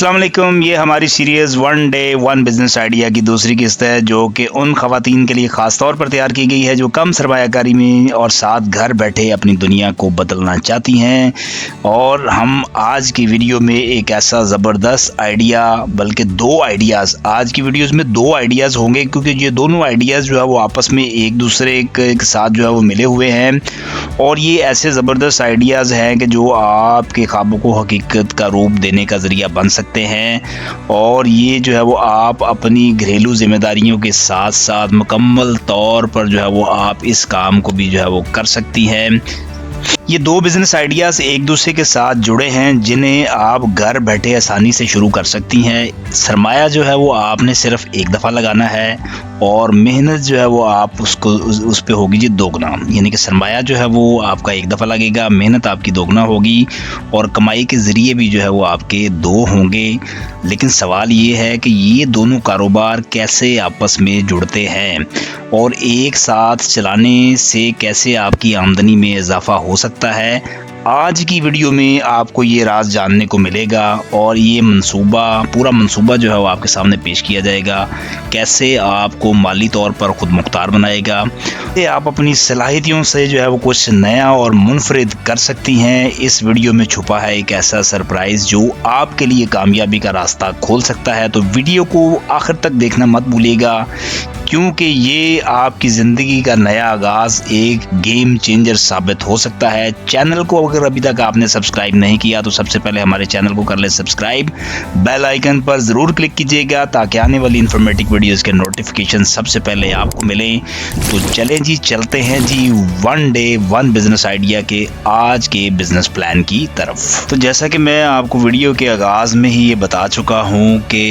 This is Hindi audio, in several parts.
अस्सलाम वालेकुम। ये हमारी series one day one business idea की दूसरी किस्त है, जो कि उन ख़वातीन के लिए ख़ास तौर पर तैयार की गई है जो कम सरमायाकारी में और साथ घर बैठे अपनी दुनिया को बदलना चाहती हैं। और हम आज की वीडियो में एक ऐसा ज़बरदस्त आइडिया, बल्कि दो आइडियाज़, आज की वीडियोज़ में दो आइडियाज़ होंगे, क्योंकि ये दोनों आइडियाज़ जो है वो आपस में एक दूसरे के साथ जो है वो मिले हुए हैं। और ये ऐसे ज़बरदस्त आइडियाज़ हैं कि जो आपके ख्वाबों को हकीकत का रूप देने का ज़रिया बन सकते हैं। और ये जो है वो आप अपनी घरेलू ज़िम्मेदारियों के साथ साथ मुकम्मल तौर पर जो है वो आप इस काम को भी जो है वो कर सकती हैं। ये दो बिज़नेस आइडियाज़ एक दूसरे के साथ जुड़े हैं, जिन्हें आप घर बैठे आसानी से शुरू कर सकती हैं। सरमाया जो है वो आपने सिर्फ एक दफ़ा लगाना है और मेहनत जो है वो आप उसको उस पे होगी जी दोगुना। यानी कि सरमाया जो है वो आपका एक दफ़ा लगेगा, मेहनत आपकी दोगुना होगी और कमाई के ज़रिए भी जो है वो आपके दो होंगे। लेकिन सवाल ये है कि ये दोनों कारोबार कैसे आपस में जुड़ते हैं और एक साथ चलाने से कैसे आपकी आमदनी में इजाफ़ा हो सकता है। आज की वीडियो में आपको ये राज जानने को मिलेगा और ये पूरा मंसूबा जो है वो आपके सामने पेश किया जाएगा। कैसे आपको माली तौर पर खुद मुख्तार बनाएगा, ये आप अपनी सलाहियतों से जो है वो कुछ नया और मुनफरिद कर सकती हैं। इस वीडियो में छुपा है एक ऐसा सरप्राइज़ जो आपके लिए कामयाबी का रास्ता खोल सकता है। तो वीडियो को आखिर तक देखना मत भूलिएगा, क्योंकि ये आपकी ज़िंदगी का नया आगाज़ एक गेम चेंजर साबित हो सकता है। चैनल को अगर अभी तक आपने सब्सक्राइब नहीं किया तो सबसे पहले हमारे चैनल को कर ले सब्सक्राइब, बेल आइकन पर ज़रूर क्लिक कीजिएगा ताकि आने वाली इन्फॉर्मेटिव वीडियोज़ के नोटिफिकेशन सबसे पहले आपको मिलें। तो चलें जी, चलते हैं जी one day one business idea के आज के बिज़नेस प्लान की तरफ। तो जैसा कि मैं आपको वीडियो के आगाज़ में ही ये बता चुका हूँ कि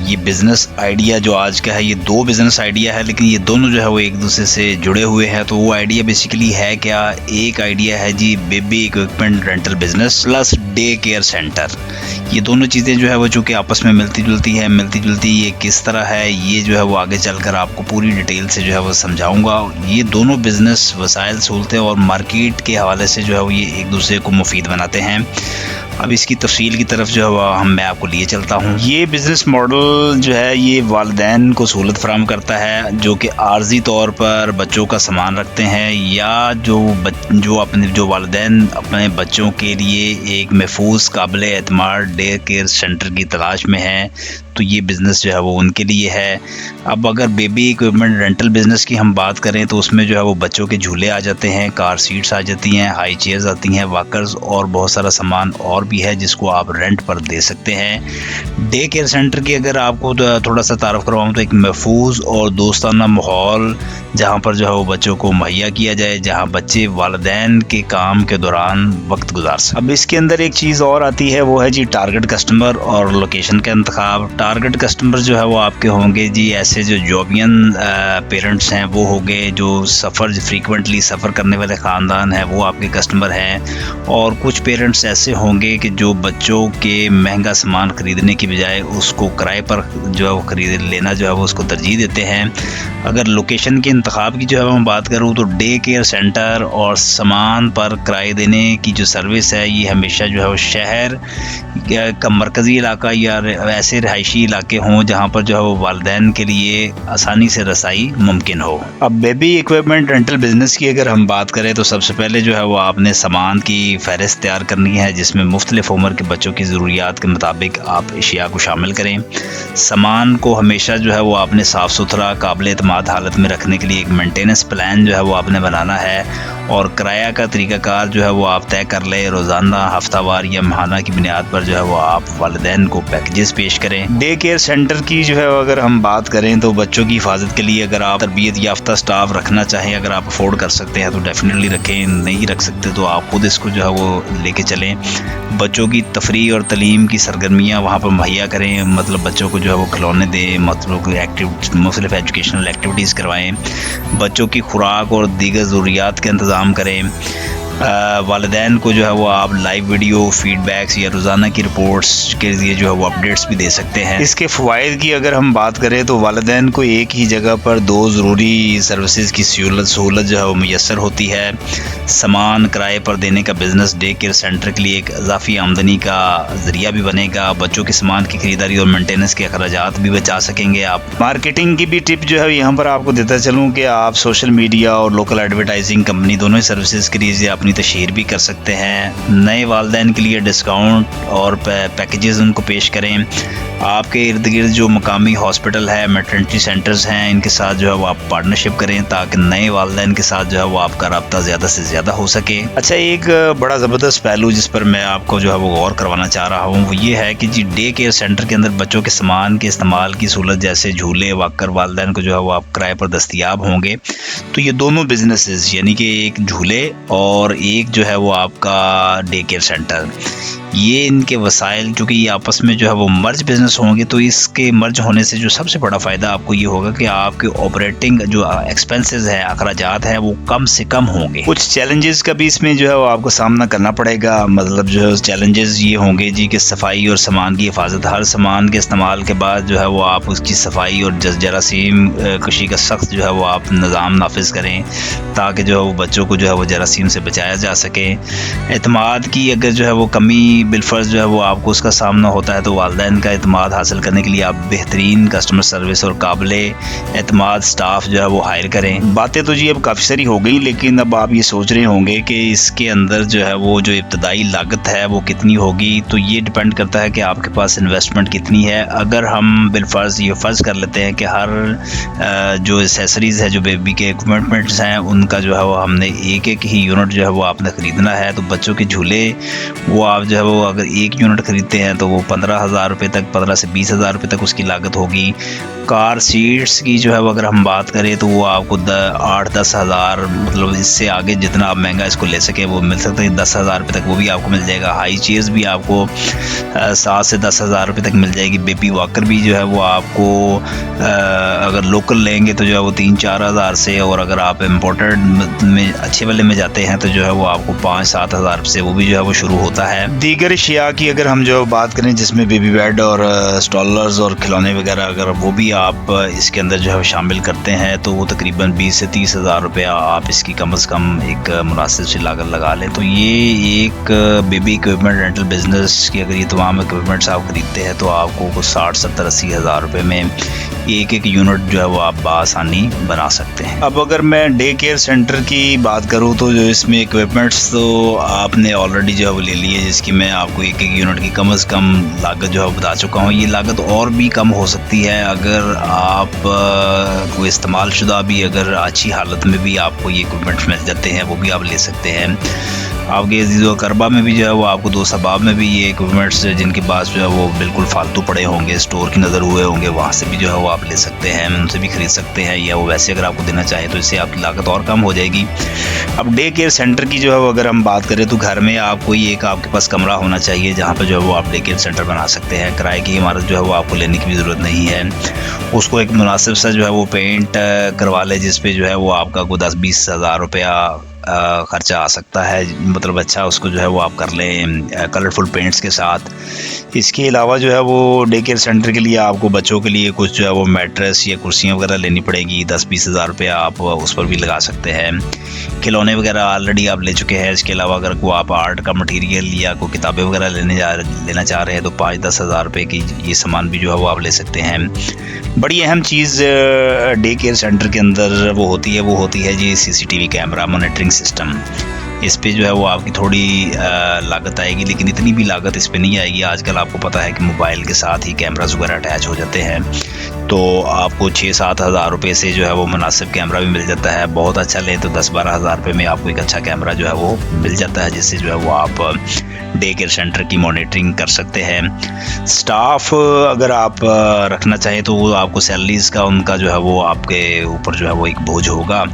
ये बिज़नेस आइडिया जो आज का है ये दो बिज़नेस आइडिया है, लेकिन ये दोनों जो है वो एक दूसरे से जुड़े हुए हैं। तो वो आइडिया बेसिकली है क्या? एक आइडिया है जी baby equipment rental business plus day care centre. ये दोनों चीज़ें जो है वो चूँकि आपस में मिलती जुलती ये किस तरह है, ये जो है वो आगे चलकर आपको पूरी डिटेल से जो है वो समझाऊंगा। ये दोनों बिज़नेस वसाइल, सहूलतें और मार्केट के हवाले से जो है वो ये एक दूसरे को मुफीद बनाते हैं। अब इसकी तफसील की तरफ जो है मैं आपको लिए चलता हूँ। ये बिज़नेस मॉडल जो है ये वालिदैन को सहूलत फराहम करता है जो कि आर्जी तौर पर बच्चों का सामान रखते हैं, या जो वालिदैन अपने बच्चों के लिए एक महफूज काबिल एतमाद डे केयर सेंटर की तलाश में हैं, तो ये बिज़नेस जो है वो उनके लिए है। अब अगर बेबी इक्विपमेंट रेंटल बिज़नेस की हम बात करें तो उसमें जो है वो बच्चों के झूले आ जाते हैं, कार सीट्स आ जाती हैं, हाई चेयर्स आती हैं, वॉकर्स और बहुत सारा सामान और भी है जिसको आप रेंट पर दे सकते हैं। डे केयर सेंटर की अगर आपको थोड़ा सा तारुफ करवाऊँ तो एक महफूज और दोस्ताना माहौल जहाँ पर जो है वो बच्चों को मुहैया किया जाए, जहाँ बच्चे वालिदैन के काम के दौरान वक्त गुजार सकें। अब इसके अंदर एक चीज़ और आती है, वो है जी टारगेट कस्टमर और लोकेशन का इंतखाब। टारगेट कस्टमर जो है वो आपके होंगे जी ऐसे जो जॉबियन पेरेंट्स हैं, वो होंगे जो फ्रीक्वेंटली सफ़र करने वाले ख़ानदान हैं, वो आपके कस्टमर हैं। और कुछ पेरेंट्स ऐसे होंगे कि जो बच्चों के महंगा सामान ख़रीदने की बजाय उसको किराए पर जो है वो ख़रीद लेना जो है वो उसको तरजीह देते हैं। अगर लोकेशन के इंतखाब की जो है मैं बात करूँ तो डे केयर सेंटर और सामान पर किराए देने की जो सर्विस है ये हमेशा जो है वो शहर का मरकज़ी इलाका या ऐसे रहायशी इलाके हों जहाँ पर जो है वो वालिदैन के लिए आसानी से रसाई मुमकिन हो। अब बेबी इक्विपमेंट रेंटल बिज़नेस की अगर हम बात करें तो सबसे पहले जो है वो आपने सामान की फ़हरिस्त तैयार करनी है, जिसमें मुख्तलिफ़ उम्र के बच्चों की ज़रूरियात के मुताबिक आप अशिया को शामिल करें। सामान को हमेशा जो है वो आपने साफ़ सुथरा काबिल एतमाद हालत में रखने के लिए एक मेंटेनेंस प्लान जो है वो आपने बनाना है। और किराया का तरीक़ाकार जो है वो आप तय कर लें, रोज़ाना, हफ्तावार या माहाना की बुनियाद पर जो है वो आप वालिदैन को पैकेजेस पेश करें। डे केयर सेंटर की जो है अगर हम बात करें तो बच्चों की हिफाजत के लिए अगर आप तरबियत याफ्ता स्टाफ रखना चाहें, अगर आप अफोर्ड कर सकते हैं तो डेफिनेटली रखें, नहीं रख सकते तो आप खुद इसको जो है वो लेके चलें। बच्चों की तफरी और तलीम की सरगर्मियाँ वहाँ पर मुहैया करें, मतलब बच्चों को जो है वो खिलौने दें, मतलब मुख्तलिफ एजुकेशनल एक्टिविटीज़ करवाएँ, बच्चों की खुराक और दीगर ज़रूरियात का इंतज़ाम करें। वालिदैन को जो है वो आप लाइव वीडियो फीडबैक्स या रोज़ाना की रिपोर्ट्स के ज़रिए जो है वो अपडेट्स भी दे सकते हैं। इसके फ़वाइद की अगर हम बात करें तो वालिदैन को एक ही जगह पर दो ज़रूरी सर्विसेज की सहूलत जो है वो मैसर होती है। सामान किराए पर देने का बिज़नेस डे केयर सेंटर के लिए एक इजाफी आमदनी का ज़रिया भी बनेगा। बच्चों के सामान की खरीदारी और मेंटेनेंस के अखराजात भी बचा सकेंगे आप। मार्केटिंग की भी टिप जो है यहाँ पर आपको देता चलूँ कि आप सोशल मीडिया और लोकल एडवर्टाइजिंग कंपनी दोनों ही सर्विसेज के लिए अपनी तशहीर भी कर सकते हैं। नए वालिदैन के लिए डिस्काउंट और पैकेजेस उनको पेश करें। आपके इर्द गिर्द जो मकामी हॉस्पिटल है, मैटरनिटी सेंटर्स हैं, इनके साथ जो है वो आप पार्टनरशिप करें ताकि नए वालिदैन के साथ जो है वो आपका रब्ता ज़्यादा से ज़्यादा हो सके। अच्छा, एक बड़ा ज़बरदस्त पहलू जिस पर मैं आपको जो है वो गौर करवाना चाह रहा हूँ वो ये है कि जी डे केयर सेंटर के अंदर बच्चों के सामान के इस्तेमाल की सहूलत जैसे झूले वाकर वालिदैन को जो है वो आप किराए पर दस्तयाब होंगे। तो ये दोनों बिजनेसेस यानी कि एक झूले और एक जो है वो आपका डे केयर सेंटर, ये इनके वसाइल चूँकि ये आपस में जो है वो मर्ज बिजनेस होंगे तो इसके मर्ज होने से जो सबसे बड़ा फ़ायदा आपको ये होगा कि आपके ऑपरेटिंग जो एक्सपेंसेस हैं, अखराजात हैं, वो कम से कम होंगे। कुछ चैलेंजेस का भी इसमें जो है वो आपको सामना करना पड़ेगा। मतलब जो है चैलेंजेस ये होंगे जी कि सफाई और सामान की हिफाजत। हर सामान के इस्तेमाल के बाद जो है वो आप उसकी सफाई और जरासीम कशी का सख्त जो है वो आप निज़ाम नाफिज करें ताकि जो है वो बच्चों को जो है वो जरासीम से बचाया जा सके। एतमाद की अगर जो है वो कमी बिलफर्ज जो है वो आपको उसका सामना होता है तो वालिदैन का एतमाद हासिल करने के लिए आप बेहतरीन कस्टमर सर्विस और काबिल एतमाद स्टाफ जो है वो हायर करें। बातें तो जी अब काफ़ी सारी हो गई, लेकिन अब आप ये सोच रहे होंगे कि इसके अंदर जो है वो जो इब्तदाई लागत है वो कितनी होगी। तो ये डिपेंड करता है कि आपके पास इन्वेस्टमेंट कितनी है। अगर हम बिलफर्ज ये फ़र्ज़ कर लेते हैं कि हर जो एसेसरीज़ है, जो बेबी के इक्विपमेंट्स हैं, उनका जो है वो हमने एक एक ही यूनिट जो है वो आपने ख़रीदना है। तो बच्चों के झूले वो आप जो है वो अगर एक यूनिट खरीदते हैं तो वो 15,000 रुपये तक, 15 से 20,000 रुपये तक उसकी लागत होगी। कार सीट्स की जो है वो अगर हम बात करें तो वो आपको 8-10 हज़ार, मतलब इससे आगे जितना आप महंगा इसको ले सकें वो मिल सकता है। 10,000 रुपये तक वो भी आपको मिल जाएगा। हाई चेयर्स भी आपको 7 से 10,000 रुपये तक मिल जाएगी। बेबी वॉकर भी जो है वो आपको अगर लोकल लेंगे तो जो है वो 3-4 हज़ार से, और अगर आप इम्पोर्टेड में अच्छे वाले में जाते हैं तो जो है वो आपको 5-7 हज़ार से वो भी जो है वो शुरू होता है। दीगर अशिया की अगर हम जो बात करें जिसमें बेबी बेड और स्टॉलर्स और खिलौने वगैरह अगर वो भी आप इसके अंदर जो है शामिल करते हैं तो वो तकरीबन 20 से 30 हज़ार रुपया आप इसकी कम से कम एक मुनासिब सी लागत लगा लें। तो ये एक बेबी इक्विपमेंट रेंटल बिजनेस की अगर ये तमाम इक्विपमेंट्स आप खरीदते हैं तो आपको कुछ 60-70-80 हज़ार रुपये में एक एक यूनिट जो है वो आप बआसानी बना सकते हैं। अब अगर मैं डे केयर सेंटर की बात करूँ तो जो इसमें इक्विपमेंट्स तो आपने ऑलरेडी जो है वो ले ली है, जिसकी मैं आपको एक एक यूनिट की कम से कम लागत जो है बता चुका हूँ। ये लागत और भी कम हो सकती है अगर आप को इस्तेमाल शुदा भी अगर अच्छी हालत में भी आपको ये इक्विपमेंट्स मिल जाते हैं वो भी आप ले सकते हैं। आपके अजीज़ो करबा में भी जो है वो आपको दो सबाब में भी ये इक्विपमेंट्स जिनके पास जो है वो बिल्कुल फालतू पड़े होंगे, स्टोर की नज़र हुए होंगे, वहाँ से भी जो है वो आप ले सकते हैं, उनसे भी ख़रीद सकते हैं, या वो वैसे अगर आपको देना चाहे तो इससे आपकी लागत और कम हो जाएगी। अब डे केयर सेंटर की जो है वो अगर हम बात करें तो घर में आपको एक आपके पास कमरा होना चाहिए जहाँ पर जो है वो आप डे केयर सेंटर बना सकते हैं। किराए की इमारत जो है वो आपको लेने की भी ज़रूरत नहीं है। उसको एक मुनासिब सा जो है वो पेंट करवा ले जिस पे जो है वो आपका को 10-20 हज़ार रुपया ख़र्चा आ सकता है। मतलब अच्छा उसको जो है वो आप कर लें कलरफुल पेंट्स के साथ। इसके अलावा जो है वो डे केयर सेंटर के लिए आपको बच्चों के लिए कुछ जो है वो मैट्रेस या कुर्सियाँ वगैरह लेनी पड़ेगी। 10-20 हज़ार रुपया आप उस पर भी लगा सकते हैं। खिलौने वगैरह ऑलरेडी आप ले चुके हैं। इसके अलावा अगर कोई आप आर्ट का मटेरियल या कोई किताबें वगैरह लेना चाह रहे हैं तो 5-10 हज़ार रुपये की ये सामान भी जो है वो आप ले सकते हैं। बड़ी अहम चीज़ डे केयर सेंटर के अंदर वो होती है जी CCTV कैमरा मॉनिटरिंग सिस्टम। इस पे जो है वो आपकी थोड़ी लागत आएगी, लेकिन इतनी भी लागत इस पे नहीं आएगी। आजकल आपको पता है कि मोबाइल के साथ ही कैमरास वगैरह अटैच हो जाते हैं, तो आपको 6-7 हज़ार रुपये से जो है वो मुनासिब कैमरा भी मिल जाता है। बहुत अच्छा लें तो 10-12 हज़ार रुपये में आपको एक अच्छा कैमरा जो है वो मिल जाता है, जिससे जो है वो आप डे केयर सेंटर की मॉनिटरिंग कर सकते हैं। स्टाफ अगर आप रखना चाहें तो वो आपको सैलरीज़ का उनका जो है वो आपके ऊपर जो है वो एक बोझ होगा,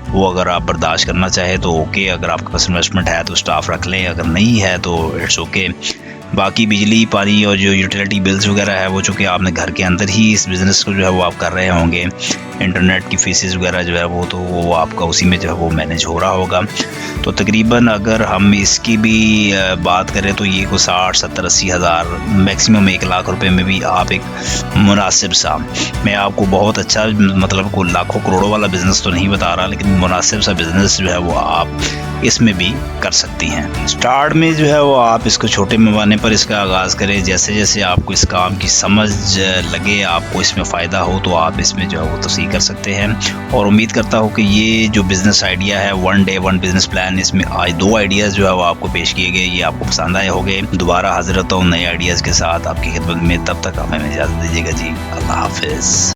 वो अगर आप बर्दाश्त करना चाहें तो ओके। अगर आपके पास इन्वेस्टमेंट है तो स्टाफ रख लें, अगर नहीं है तो इट्स ओके। बाकी बिजली पानी और जो यूटिलिटी बिल्स वगैरह है वो चूँकि आपने घर के अंदर ही इस बिज़नेस को जो है वो आप कर रहे होंगे। इंटरनेट की फ़ीसेस वगैरह जो है वो आपका उसी में जो है वो मैनेज हो रहा होगा। तो तकरीबन अगर हम इसकी भी बात करें तो ये को 60-70-80 हज़ार मैक्सिमम 1 लाख रुपए में भी आप एक मुनासिब सा, मैं आपको बहुत अच्छा मतलब को लाखों करोड़ों वाला बिज़नेस तो नहीं बता रहा, लेकिन मुनासिब सा बिज़नेस जो है वो आप इसमें भी कर सकती हैं। स्टार्ट में जो है वो आप इसको छोटे पैमाने पर इसका आगाज़ करें। जैसे जैसे आपको इस काम की समझ लगे, आपको इसमें फ़ायदा हो, तो आप इसमें जो है वो तौसीक़ कर सकते हैं। और उम्मीद करता हूँ कि ये जो बिज़नेस आइडिया है, one day one business plan, इसमें आज 2 आइडियाज़ जो है वो आपको पेश किए गए, ये आपको पसंद आए होंगे। दोबारा हाज़िर होता हूँ नए आइडियाज़ के साथ आपकी खिदमत में, तब तक आप हमें इजाज़त दीजिएगा जी। अल्लाह हाफ़िज़।